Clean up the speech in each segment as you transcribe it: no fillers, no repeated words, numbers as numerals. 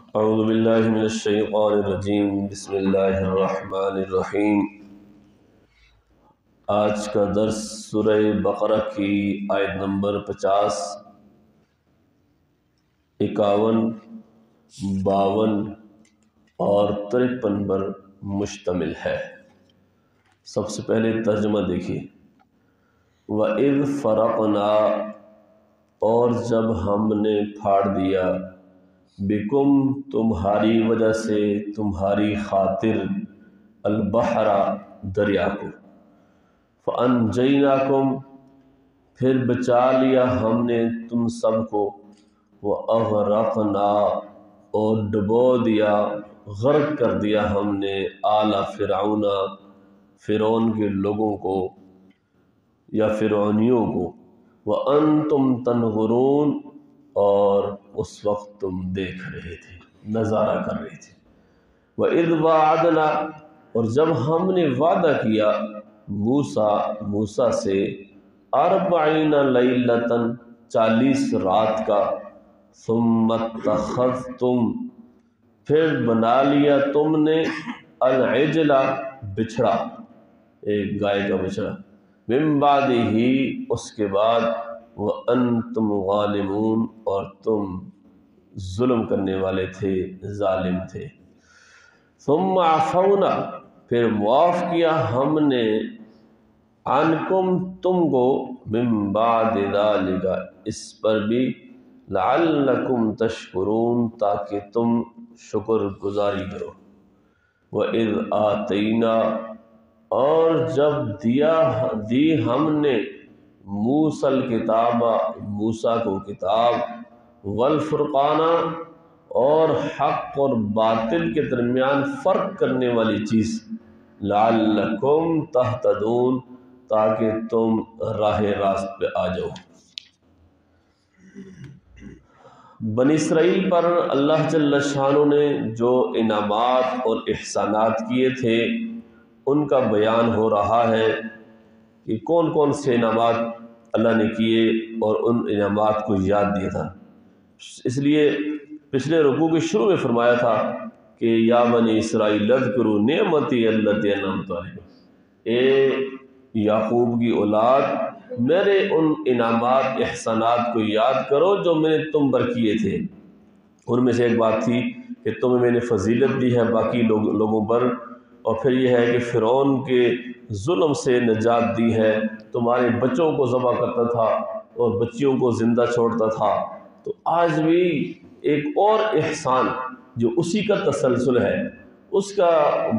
اعوذ باللہ من الشیطان الرجیم، بسم اللہ الرحمن الرحیم۔ آج کا درس سورہ بقرہ کی آیت نمبر 50، 51، 52 اور 53 پر مشتمل ہے۔ سب سے پہلے ترجمہ دیکھیے۔ وَإِذْ فَرَقْنَا، اور جب ہم نے پھاڑ دیا، بکم تمہاری وجہ سے، تمہاری خاطر، البحر دریا کو، فَأَنْجَيْنَاكُمْ پھر بچا لیا ہم نے تم سب کو، وَأَغْرَقْنَا اور ڈبو دیا، غرق کر دیا ہم نے، آل فرعون فرعون کے لوگوں کو یا فرعونیوں کو، وَأَنْتُمْ تَنْظُرُونَ اور اس وقت تم دیکھ رہے تھے، نظارہ کر رہے تھے۔ وَإِذْ وَعَدْنَا اور جب ہم نے وعدہ کیا موسیٰ سے، 40 لیلۃ 40 رات کا، ثم اتخذتم پھر بنا لیا تم نے، العجل بچھڑا، ایک گائے کا بچھڑا، من بعدہ اس کے بعد، وَأَنْتُمْ ظَالِمُونَ اور تم ظلم کرنے والے تھے، ظالم تھے۔ ثم عفونا پھر معاف کیا ہم نے، عنکم تم کو، من بعد ذلک اس پر بھی، لعلکم تشکرون تاکہ تم شکر گزاری کرو۔ وَإِذْ آتَيْنَا اور جب دی ہم نے موسیٰ الکتاب موسیٰ کو کتاب، والفرقان اور حق اور باطل کے درمیان فرق کرنے والی چیز، لعلکم تہتدون تاکہ تم راہ راست پہ آ جاؤ۔ بنی اسرائیل پر اللہ جل شانہ نے جو انعامات اور احسانات کیے تھے ان کا بیان ہو رہا ہے کہ کون کون سے انعامات اللہ نے کیے اور ان انعامات کو یاد دیا تھا۔ اس لیے پچھلے رکوع کے شروع میں فرمایا تھا کہ یا بنی اسرائیل اذکروا نعمتی التی انعمت علیکم، اے یعقوب کی اولاد میرے ان انعامات احسانات کو یاد کرو جو میں نے تم پر کیے تھے۔ ان میں سے ایک بات تھی کہ تمہیں میں نے فضیلت دی ہے باقی لوگوں پر، اور پھر یہ ہے کہ فرعون کے ظلم سے نجات دی ہے، تمہارے بچوں کو ذبح کرتا تھا اور بچیوں کو زندہ چھوڑتا تھا۔ تو آج بھی ایک اور احسان جو اسی کا تسلسل ہے اس کا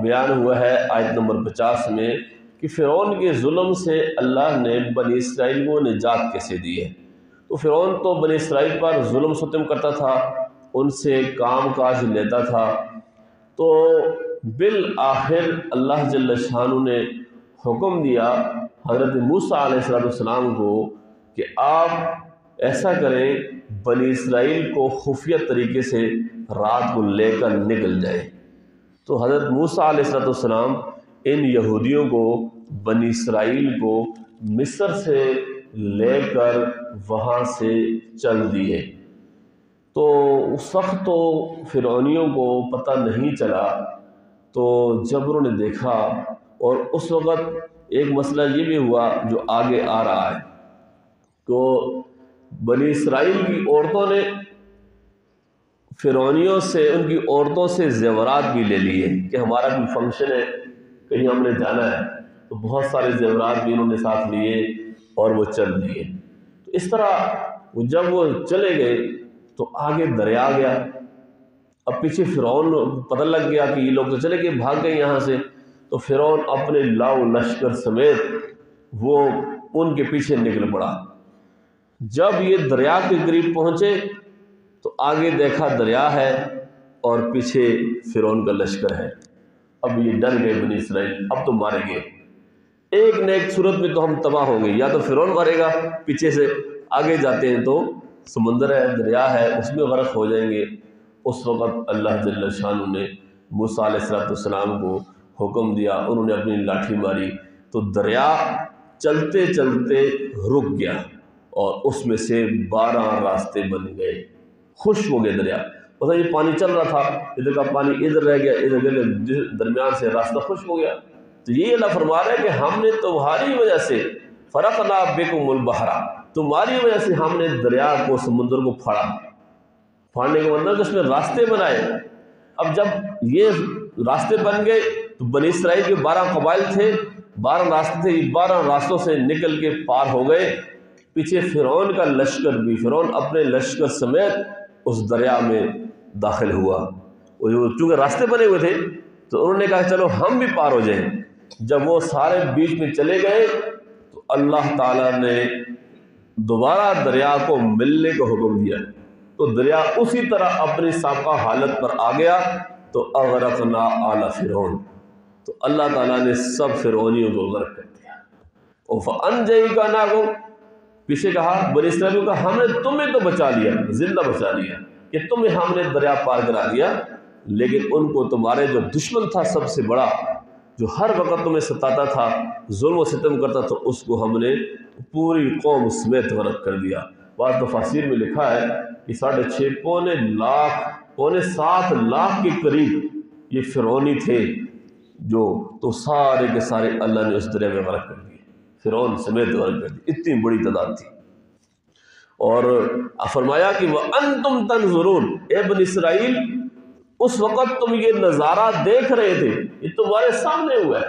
بیان ہوا ہے آیت نمبر 50 میں، کہ فرعون کے ظلم سے اللہ نے بنی اسرائیل کو نجات کیسے دی ہے۔ تو فرعون تو بنی اسرائیل پر ظلم ستم کرتا تھا، ان سے کام کاج لیتا تھا، تو بالآخر اللہ جل شانہ نے حکم دیا حضرت موسیٰ علیہ السلام کو کہ آپ ایسا کریں، بنی اسرائیل کو خفیہ طریقے سے رات کو لے کر نکل جائیں۔ تو حضرت موسیٰ علیہ السلام ان یہودیوں کو، بنی اسرائیل کو مصر سے لے کر وہاں سے چل دیے۔ تو اس وقت تو فرعونیوں کو پتہ نہیں چلا، تو جب انہوں نے دیکھا، اور اس وقت ایک مسئلہ یہ بھی ہوا جو آگے آ رہا ہے، تو بنی اسرائیل کی عورتوں نے فرعونیوں سے، ان کی عورتوں سے زیورات بھی لے لیے کہ ہمارا کوئی فنکشن ہے، کہیں ہم نے جانا ہے، تو بہت سارے زیورات بھی انہوں نے ساتھ لیے اور وہ چل دیے۔ تو اس طرح جب وہ چلے گئے تو آگے دریا گیا، اب پیچھے فرعون پتہ لگ گیا کہ یہ لوگ تو چلے گئے، بھاگ گئے یہاں سے، تو فرعون اپنے لاؤ لشکر سمیت وہ ان کے پیچھے نکل پڑا۔ جب یہ دریا کے قریب پہنچے تو آگے دیکھا دریا ہے اور پیچھے فرعون کا لشکر ہے۔ اب یہ ڈر گئے بنی اسرائیل، اب تو مارے گئے، ایک نہ ایک صورت میں تو ہم تباہ ہوں گے، یا تو فرعون مارے گا، پیچھے سے آگے جاتے ہیں تو سمندر ہے، دریا ہے، اس میں غرق ہو جائیں گے۔ اس وقت اللہ جل شانہ نے موسیٰ علیہ السلام کو حکم دیا، انہوں نے اپنی لاٹھی ماری تو دریا چلتے چلتے رک گیا، اور اس میں سے 12 راستے بن گئے، خشک ہو گئے دریا۔ مثلا یہ پانی چل رہا تھا، ادھر کا پانی ادھر رہ گیا، ادھر کے درمیان سے راستہ خشک ہو گیا. تو یہ اللہ فرما رہا ہے کہ ہم نے تمہاری وجہ سے فرقنا بکم البحر، تمہاری وجہ سے ہم نے دریا کو، سمندر کو پھاڑا. پھاڑنے کا مطلب کہ اس میں راستے بنائے. اب جب یہ راستے بن گئے تو بنی اسرائیل کے 12 قبائل تھے، 12 راستے تھے، یہ 12 راستوں سے نکل کے پار ہو گئے. پیچھے فرعون کا لشکر بھی، فرعون اپنے لشکر سمیت اس دریا میں داخل ہوا. چونکہ راستے بنے ہوئے تھے تو انہوں نے کہا چلو ہم بھی پار ہو جائیں. جب وہ سارے بیچ میں چلے گئے تو اللہ تعالیٰ نے دوبارہ دریا کو ملنے کا حکم دیا، تو دریا اسی طرح اپنی سابقہ حالت پر آ گیا. تو اغرقنا آل فرعون، تو اللہ تعالیٰ نے سب فرعونیوں کو غرق کر دیا. فَأَنْجَيْنَاكُمْ، پیچھے کہا بنی اسرائیل کو کہا ہم نے تمہیں تو بچا لیا، زندہ بچا لیا، کہ تمہیں ہم نے دریا پار کرا دیا، لیکن ان کو تمہارے جو دشمن تھا سب سے بڑا، جو ہر وقت تمہیں ستاتا تھا، ظلم و ستم کرتا تھا، اس کو ہم نے پوری قوم سمیت غرق کر دیا. بعض تفاسیر میں لکھا ہے کہ 6.5 پونے 7 لاکھ کے قریب یہ فرعونی تھے جو، تو سارے کے سارے اللہ نے اس دریا میں غرق کر دیے، فرعون سمیت غرق کر دی. اتنی بڑی تعداد تھی. اور فرمایا کہ وَأَنْتُمْ تَنْظُرُونَ، اے بنی اسرائیل اس وقت تم یہ نظارہ دیکھ رہے تھے، یہ تمہارے سامنے ہوا ہے،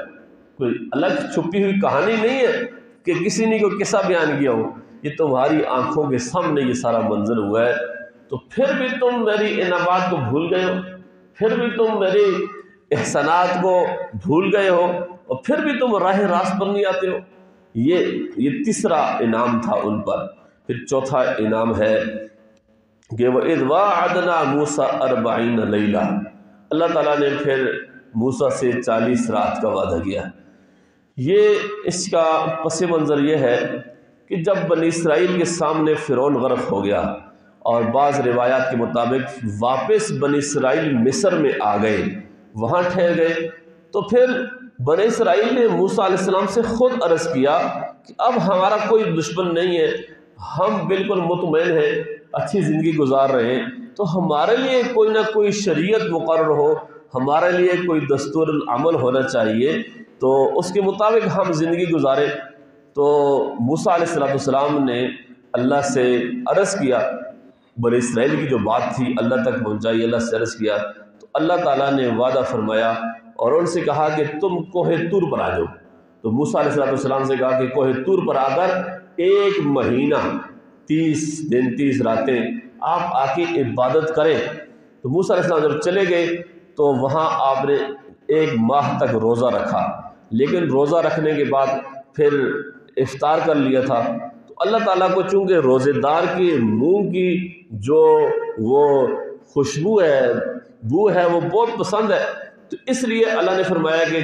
کوئی الگ چھپی ہوئی کہانی نہیں ہے کہ کسی نے کوئی قصہ بیان کیا ہو، یہ تمہاری آنکھوں کے سامنے یہ سارا منظر ہوا ہے. تو پھر بھی تم میری انعامات کو بھول گئے ہو، پھر بھی تم میرے احسانات کو بھول گئے ہو، اور پھر بھی تم راہ راست پر نہیں آتے ہو. یہ تیسرا انعام تھا ان پر. پھر چوتھا انعام ہے کہ وَإِذْ وَاعَدْنَا مُوسَىٰ 40 لَيْلَةً، اللہ تعالیٰ نے پھر موسیٰ سے 40 رات کا وعدہ کیا. یہ اس کا پس منظر یہ ہے کہ جب بنی اسرائیل کے سامنے فرعون غرق ہو گیا اور بعض روایات کے مطابق واپس بنی اسرائیل مصر میں آ گئے، وہاں ٹھہر گئے، تو پھر بنی اسرائیل نے موسیٰ علیہ السلام سے خود عرض کیا کہ اب ہمارا کوئی دشمن نہیں ہے، ہم بالکل مطمئن ہیں، اچھی زندگی گزار رہے ہیں، تو ہمارے لیے کوئی نہ کوئی شریعت مقرر ہو، ہمارے لیے کوئی دستور العمل ہونا چاہیے، تو اس کے مطابق ہم زندگی گزاریں. تو موسیٰ علیہ السلام نے اللہ سے عرض کیا، بنی اسرائیل کی جو بات تھی اللہ تک پہنچائی، اللہ سے عرض کیا، تو اللہ تعالیٰ نے وعدہ فرمایا اور ان سے کہا کہ تم کوہ طور پر آ جاؤ. تو موسیٰ علیہ السلام سے کہا کہ کوہ طور پر آ کر 1 مہینہ 30 دن 30 راتیں آپ آ کے عبادت کریں. تو موسیٰ علیہ السلام جب چلے گئے تو وہاں آپ نے 1 ماہ تک روزہ رکھا، لیکن روزہ رکھنے کے بعد پھر افطار کر لیا تھا. تو اللہ تعالیٰ کو چونکہ روزے دار کے منہ کی جو وہ خوشبو ہے، بو ہے، وہ بہت پسند ہے، تو اس لیے اللہ نے فرمایا کہ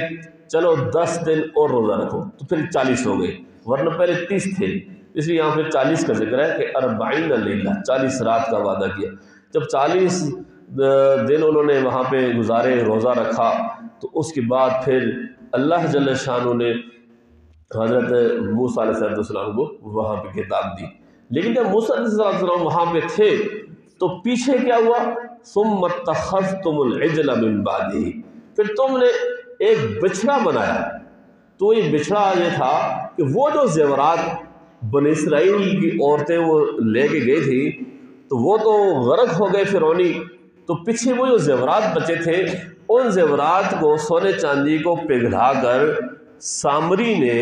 چلو 10 دن اور روزہ رکھو. تو پھر 40 ہو گئے، ورنہ پہلے 30 تھے، اس لیے یہاں پہ 40 کا ذکر ہے کہ 40 لیلہ 40 رات کا وعدہ کیا. جب 40 دن انہوں نے وہاں پہ گزارے، روزہ رکھا، تو اس کے بعد پھر اللہ جل شانہ نے حضرت موسیٰ علیہ السلام کو وہاں پہ کتاب دی. لیکن جب موسیٰ علیہ السلام وہاں پہ تھے تو پیچھے کیا ہوا؟ ثم اتخذتم العجل من بعدہ، پھر تم نے ایک بچھڑا بنایا. تو یہ بچھڑا یہ تھا کہ وہ جو زیورات بنی اسرائیل کی عورتیں وہ لے کے گئی تھی تو وہ تو غرق ہو گئے فرعونی، تو پیچھے وہ جو زیورات بچے تھے ان زیورات کو، سونے چاندی کو پگھلا کر سامری نے،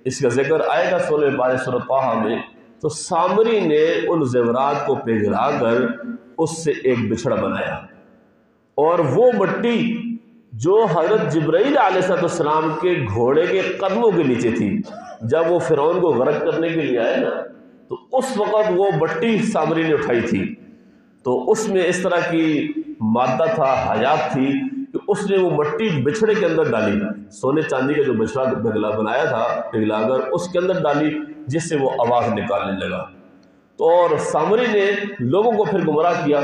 اس کا ذکر آئے گا 16 پارے سورۃ طٰہٰ میں، تو سامری نے ان زیورات کو پگھلا کر اس سے ایک بچھڑا بنایا. اور وہ مٹی جو حضرت جبرائیل علیہ السلام کے گھوڑے کے قدموں کے نیچے تھی، جب وہ فرعون کو غرق کرنے کے لیے آئے نا، تو اس وقت وہ مٹی سامری نے اٹھائی تھی. تو اس میں اس طرح کی مادہ تھا، حیات تھی، کہ اس نے وہ مٹی بچھڑے کے اندر ڈالی، سونے چاندی کا جو بچھڑا بنایا تھا پگھلا کر اس کے اندر ڈالی، جس سے وہ آواز نکالنے لگا. تو اور سامری نے لوگوں کو پھر گمراہ کیا،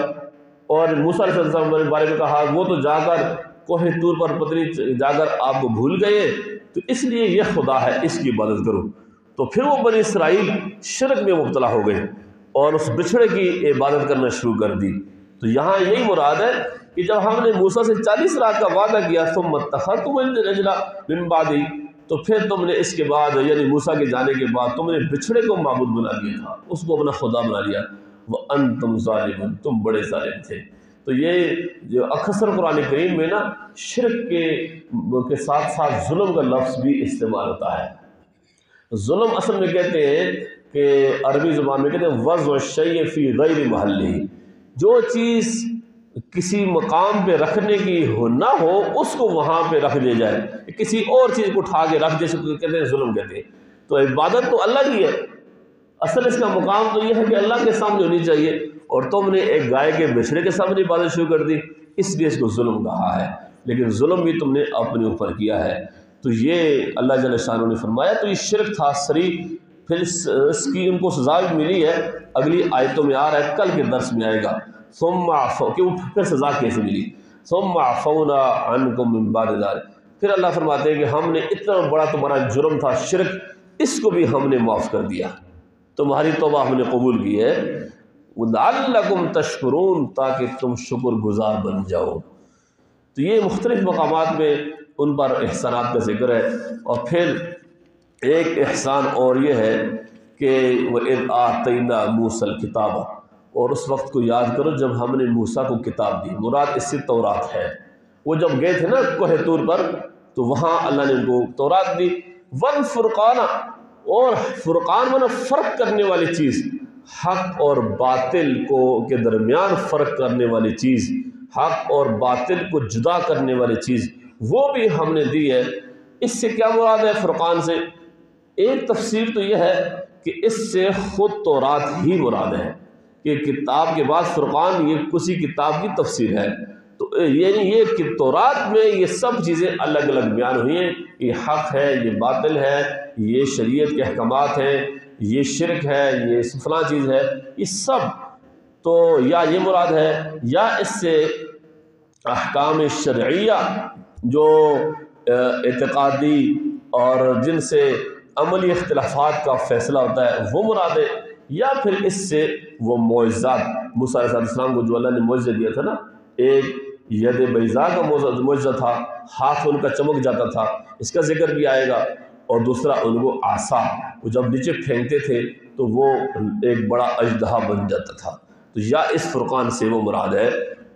اور موسیٰ علیہ السلام کے بارے میں کہا وہ تو جا کر کوہ طور پر پتنی جا کر آپ کو بھول گئے، تو اس لیے یہ خدا ہے، اس کی عبادت کرو. تو پھر وہ بنی اسرائیل شرک میں مبتلا ہو گئے اور اس بچھڑے کی عبادت کرنا شروع کر دی. تو یہاں یہی مراد ہے کہ جب ہم نے موسیٰ سے 40 رات کا وعدہ کیا ثم اتخذتم العجل من بعدہ، تو پھر تم نے اس کے بعد یعنی موسیٰ کے جانے کے بعد تم نے بچھڑے کو معبود بنا لیا تھا، اس کو اپنا خدا بنا لیا، وانتم ظالمون، تم بڑے ظالم تھے۔ تو یہ جو اکثر قرآن کریم میں نا شرک کے ساتھ ساتھ ظلم کا لفظ بھی استعمال ہوتا ہے۔ ظلم اصل میں کہتے ہیں کہ عربی زبان میں کہتے ہیں وضع الشیء فی غیر محلہ، جو چیز کسی مقام پہ رکھنے کی نہ ہو اس کو وہاں پہ رکھ دیا جائے، کسی اور چیز کو اٹھا کے رکھ دے، کہتے ہیں ظلم کہتے ہیں۔ تو عبادت تو اللہ کی ہے، اصل اس کا مقام تو یہ ہے کہ اللہ کے سامنے ہونی چاہیے، اور تم نے ایک گائے کے بچھڑے کے سامنے عبادت شروع کر دی، اس لیے اس کو ظلم کہا ہے، لیکن ظلم بھی تم نے اپنے اوپر کیا ہے۔ تو یہ اللہ جل شانہ نے فرمایا، تو یہ شرک تھا صریح، پھر اس کی ان کو سزا بھی ملی ہے، اگلی آیتوں میں آ رہا ہے، کل کے درس میں آئے گا۔ ثم عفو، کہ پھر سزا کیسے ملی، ثم عفونا عنکم من بعد ذلک، پھر اللہ فرماتے ہیں کہ ہم نے اتنا بڑا تمہارا جرم تھا شرک، اس کو بھی ہم نے معاف کر دیا، تمہاری توبہ ہم نے قبول کی ہے، لعلکم تشکرون، تاکہ تم شکر گزار بن جاؤ۔ تو یہ مختلف مقامات میں ان پر احسانات کا ذکر ہے، اور پھر ایک احسان اور یہ ہے کہ وَإِذْ آتَيْنَا مُوسَى الْكِتَابَ، اور اس وقت کو یاد کرو جب ہم نے موسیٰ کو کتاب دی، مراد اس سے تورات ہے۔ وہ جب گئے تھے نا کوہ طور پر، تو وہاں اللہ نے ان کو تورات دی، والفرقان، اور فرقان مانا فرق کرنے والی چیز، حق اور باطل کو کے درمیان فرق کرنے والی چیز، حق اور باطل کو جدا کرنے والی چیز، وہ بھی ہم نے دی ہے۔ اس سے کیا مراد ہے فرقان سے؟ ایک تفسیر تو یہ ہے کہ اس سے خود تورات ہی مراد ہے، کہ کتاب کے بعد فرقان یہ کسی کتاب کی تفسیر ہے، تو یعنی یہ کہ تورات میں یہ سب چیزیں الگ الگ بیان ہوئی ہیں، یہ حق ہے، یہ باطل ہے، یہ شریعت کے احکامات ہیں، یہ شرک ہے، یہ فلاں چیز ہے، یہ سب تو یا یہ مراد ہے، یا اس سے احکام شرعیہ جو اعتقادی اور جن سے عملی اختلافات کا فیصلہ ہوتا ہے وہ مراد ہے، یا پھر اس سے وہ معجزات، موسیٰ علیہ السلام کو جو اللہ نے معجزہ دیا تھا نا، ایک ید بیضاء کا معجزہ تھا، ہاتھ ان کا چمک جاتا تھا، اس کا ذکر بھی آئے گا، اور دوسرا ان کو عصا، وہ جب نیچے پھینکتے تھے تو وہ ایک بڑا اژدہا بن جاتا تھا، تو یا اس فرقان سے وہ مراد ہے۔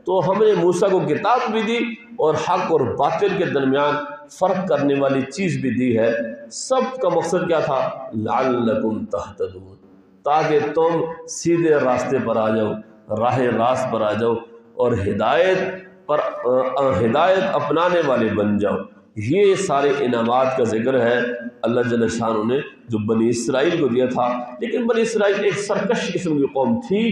تو ہم نے موسیٰ کو کتاب بھی دی اور حق اور باطل کے درمیان فرق کرنے والی چیز بھی دی ہے، سب کا مقصد کیا تھا؟ لعلکم تہتدون، تاکہ تم سیدھے راستے پر آ جاؤ، راہ راست پر آ جاؤ، اور ہدایت اپنانے والے بن جاؤ۔ یہ سارے انعامات کا ذکر ہے اللہ جل شانہ نے جو بنی اسرائیل کو دیا تھا، لیکن بنی اسرائیل ایک سرکش قسم کی قوم تھی،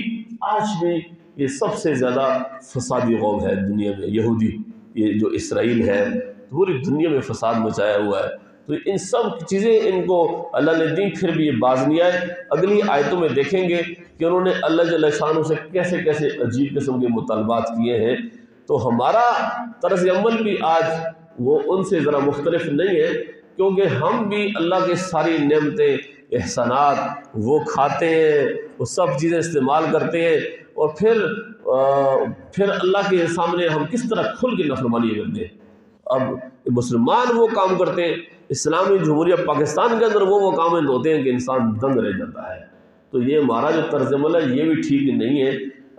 آج بھی یہ سب سے زیادہ فسادی قوم ہے دنیا میں، یہودی، یہ جو اسرائیل ہے پوری دنیا میں فساد مچایا ہوا ہے۔ تو ان سب چیزیں ان کو اللہ نے دی، پھر بھی یہ باز نہیں آئے۔ اگلی آیتوں میں دیکھیں گے کہ انہوں نے اللہ جل شانہ سے کیسے کیسے عجیب قسم کے مطالبات کیے ہیں، تو ہمارا طرز عمل بھی آج وہ ان سے ذرا مختلف نہیں ہے، کیونکہ ہم بھی اللہ کے ساری نعمتیں، احسانات وہ کھاتے ہیں، وہ سب چیزیں استعمال کرتے ہیں، اور پھر اللہ کے سامنے ہم کس طرح کھل کے نافرمانی کرتے ہیں۔ اب مسلمان وہ کام کرتے ہیں، اسلامی جمہوریہ پاکستان کے اندر وہ کام ہوتے ہیں کہ انسان دنگ رہ جاتا ہے۔ تو یہ ہمارا جو طرز عمل ہے یہ بھی ٹھیک نہیں ہے۔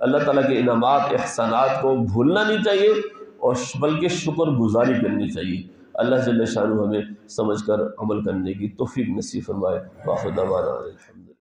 اللہ تعالیٰ کے انعامات، احسانات کو بھولنا نہیں چاہیے، اور بلکہ شکر گزاری کرنی چاہیے۔ اللہ جل شانہ ہمیں سمجھ کر عمل کرنے کی توفیق نصیب فرمائے۔ وآخر دعوانا الحمدللہ۔